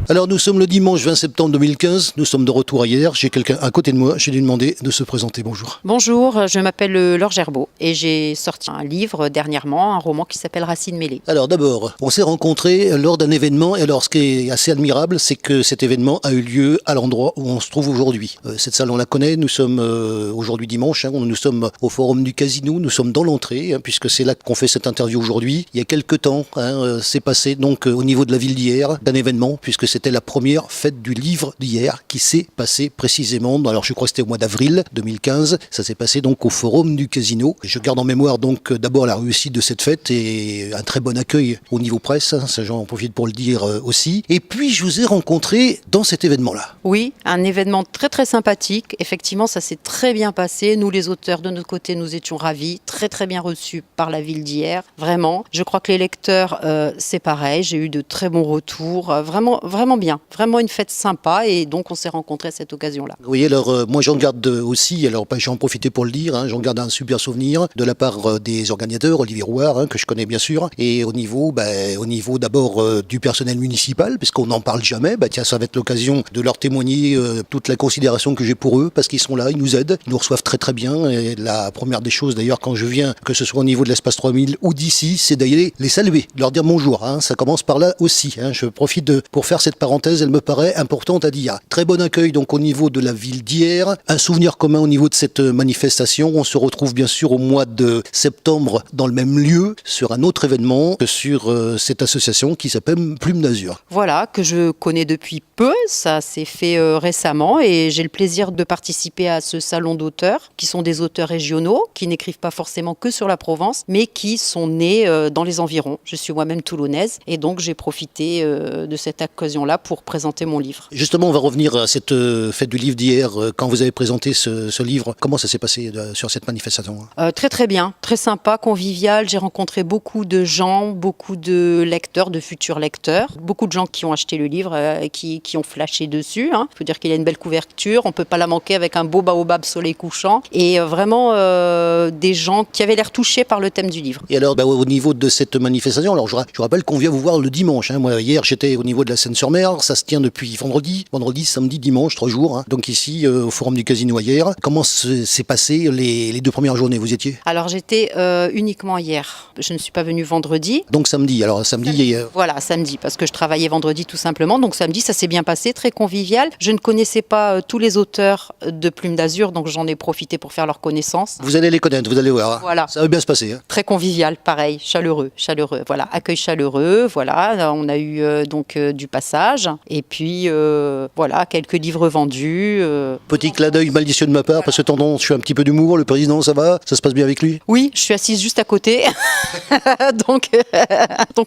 Alors nous sommes le dimanche 20 septembre 2015, nous sommes de retour à hier, j'ai quelqu'un à côté de moi, j'ai lui demandé de se présenter, bonjour. Bonjour, je m'appelle Laure Gerbeau et j'ai sorti un livre dernièrement, un roman qui s'appelle Racines mêlées. Alors d'abord, on s'est rencontrés lors d'un événement, et alors ce qui est assez admirable, c'est que cet événement a eu lieu à l'endroit où on se trouve aujourd'hui. Cette salle on la connaît, nous sommes aujourd'hui dimanche, nous sommes au Forum du Casino, nous sommes dans l'entrée, puisque c'est là qu'on fait cette interview aujourd'hui. Il y a quelques temps, c'est passé donc au niveau de la ville d'hier, d'un événement, puisque c'était la première fête du livre d'hier qui s'est passée précisément, alors je crois que c'était au mois d'avril 2015, ça s'est passé donc au Forum du Casino. Je garde en mémoire donc d'abord la réussite de cette fête et un très bon accueil au niveau presse, ça j'en profite pour le dire aussi. Et puis je vous ai rencontré dans cet événement-là. Oui, un événement très très sympathique, effectivement ça s'est très bien passé, nous les auteurs de notre côté nous étions ravis, très très bien reçus par la ville d'hier, vraiment. Je crois que les lecteurs c'est pareil, j'ai eu de très bons retours, vraiment bien, vraiment une fête sympa et donc on s'est rencontrés à cette occasion-là. Oui, alors moi j'en garde aussi, alors j'en profiter pour le dire, j'en garde un super souvenir de la part des organisateurs, Olivier Rouard, que je connais bien sûr, et au niveau d'abord du personnel municipal, puisqu'on n'en parle jamais, tiens, ça va être l'occasion de leur témoigner toute la considération que j'ai pour eux, parce qu'ils sont là, ils nous aident, ils nous reçoivent très très bien, et la première des choses d'ailleurs quand je viens, que ce soit au niveau de l'espace 3000 ou d'ici, c'est d'aller les saluer, leur dire bonjour, ça commence par là aussi, je profite pour faire cette parenthèse, elle me paraît importante à dire. Très bon accueil donc au niveau de la ville d'hier, un souvenir commun au niveau de cette manifestation, on se retrouve bien sûr au mois de septembre dans le même lieu, sur un autre événement, sur cette association qui s'appelle Plume d'Azur. Voilà, que je connais depuis peu, ça s'est fait récemment et j'ai le plaisir de participer à ce salon d'auteurs, qui sont des auteurs régionaux, qui n'écrivent pas forcément que sur la Provence, mais qui sont nés dans les environs. Je suis moi-même toulonnaise et donc j'ai profité de cette occasion-là pour présenter mon livre. Justement, on va revenir à cette fête du livre d'hier, quand vous avez présenté ce livre. Comment ça s'est passé sur cette manifestation ? Très très bien, très sympa, convivial. J'ai rencontré beaucoup de gens, beaucoup de lecteurs, de futurs lecteurs. Beaucoup de gens qui ont acheté le livre, qui ont flashé dessus. Il faut dire qu'il a une belle couverture, on ne peut pas la manquer avec un beau baobab soleil couchant. Et vraiment des gens qui avaient l'air touchés par le thème du livre. Et alors, au niveau de cette manifestation, alors je rappelle qu'on vient vous voir le dimanche. Moi, hier, j'étais au niveau de la Seine-sur-Mer. Ça se tient depuis vendredi, samedi, dimanche, 3 jours. Donc ici, au Forum du Casino hier. Comment s'est passé les 2 premières journées, vous étiez ? Alors j'étais uniquement hier. Je ne suis pas venue vendredi. Donc samedi. Alors samedi. Voilà, samedi, parce que je travaillais vendredi tout simplement. Donc samedi, ça s'est bien passé, très convivial. Je ne connaissais pas tous les auteurs de Plume d'Azur, donc j'en ai profité pour faire leur connaissance. Vous allez les connaître, vous allez voir. Voilà. Ça va bien se passer. Très convivial, pareil, chaleureux. Voilà, accueil chaleureux. Voilà, on a eu donc du passage. Et puis voilà, quelques livres vendus. Petit clin d'œil malicieux de ma part, parce que tendance, je suis un petit peu d'humour. Le président, ça va ? Ça se passe bien avec lui ? Oui, je suis assise juste à côté. donc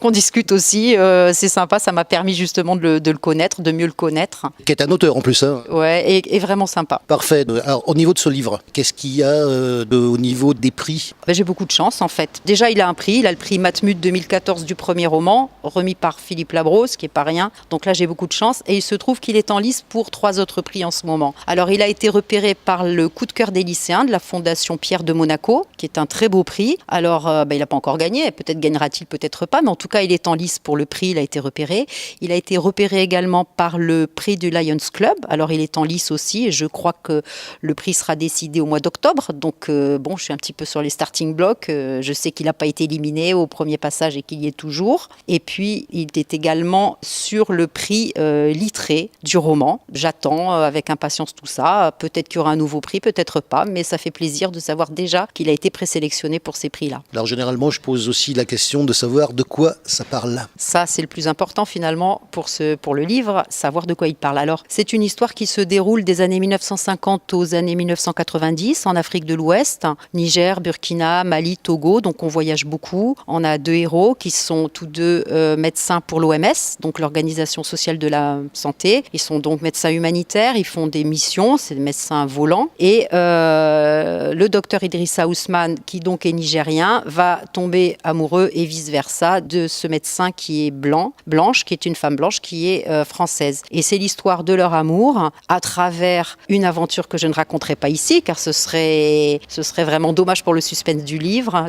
on discute aussi. C'est sympa, ça m'a permis justement de le connaître, de mieux le connaître. Qui est un auteur en plus. Ouais, et vraiment sympa. Parfait. Alors, au niveau de ce livre, qu'est-ce qu'il y a au niveau des prix ? J'ai beaucoup de chance en fait. Déjà, il a un prix. Il a le prix Matmut 2014 du premier roman, remis par Philippe Labrosse, qui est pas rien. Donc là, j'ai beaucoup de chance. Et il se trouve qu'il est en lice pour 3 autres prix en ce moment. Alors, il a été repéré par le coup de cœur des lycéens de la Fondation Pierre de Monaco, qui est un très beau prix. Alors, il n'a pas encore gagné. Peut-être gagnera-t-il, peut-être pas. Mais en tout cas, il est en lice pour le prix. Il a été repéré. Il a été repéré également par le prix du Lions Club. Alors, il est en lice aussi. Et je crois que le prix sera décidé au mois d'octobre. Donc, je suis un petit peu sur les starting blocks. Je sais qu'il n'a pas été éliminé au premier passage et qu'il y est toujours. Et puis, il est également sur le prix Littré du roman. J'attends avec impatience tout ça. Peut-être qu'il y aura un nouveau prix, peut-être pas, mais ça fait plaisir de savoir déjà qu'il a été présélectionné pour ces prix-là. Alors, généralement, je pose aussi la question de savoir de quoi ça parle. Ça, c'est le plus important finalement pour le livre, savoir de quoi il parle. Alors, c'est une histoire qui se déroule des années 1950 aux années 1990 en Afrique de l'Ouest, Niger, Burkina, Mali, Togo. Donc, on voyage beaucoup. On a 2 héros qui sont tous 2 médecins pour l'OMS, donc l'Organisation sociale de la santé. Ils sont donc médecins humanitaires, ils font des missions, c'est des médecins volants. Et le docteur Idrissa Ousmane, qui donc est nigérien, va tomber amoureux et vice-versa de ce médecin qui est blanche, qui est une femme blanche, qui est française. Et c'est l'histoire de leur amour à travers une aventure que je ne raconterai pas ici, car ce serait vraiment dommage pour le suspense du livre.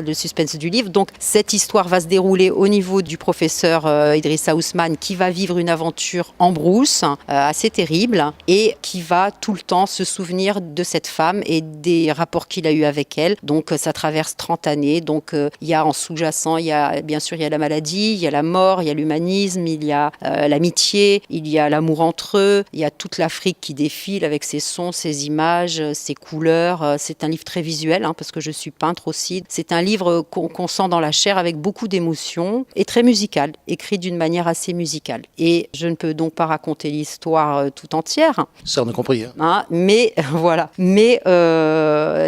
Donc cette histoire va se dérouler au niveau du professeur Idrissa Ousmane, qui va vivre une aventure aventure en brousse, assez terrible, et qui va tout le temps se souvenir de cette femme et des rapports qu'il a eu avec elle. Donc ça traverse 30 années. Donc il y a en sous-jacent, bien sûr, il y a la maladie, il y a la mort, il y a l'humanisme, il y a l'amitié, il y a l'amour entre eux, il y a toute l'Afrique qui défile avec ses sons, ses images, ses couleurs. C'est un livre très visuel, parce que je suis peintre aussi. C'est un livre qu'on sent dans la chair avec beaucoup d'émotions et très musical, écrit d'une manière assez musicale. Et je ne peux donc pas raconter l'histoire tout entière. Ça, on a compris. Hein. Mais voilà. Mais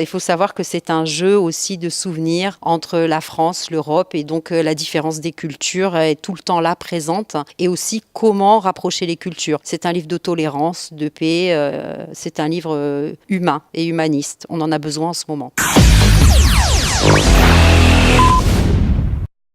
il faut savoir que c'est un jeu aussi de souvenirs entre la France, l'Europe, et donc la différence des cultures est tout le temps là présente, et aussi comment rapprocher les cultures. C'est un livre de tolérance, de paix, c'est un livre humain et humaniste. On en a besoin en ce moment.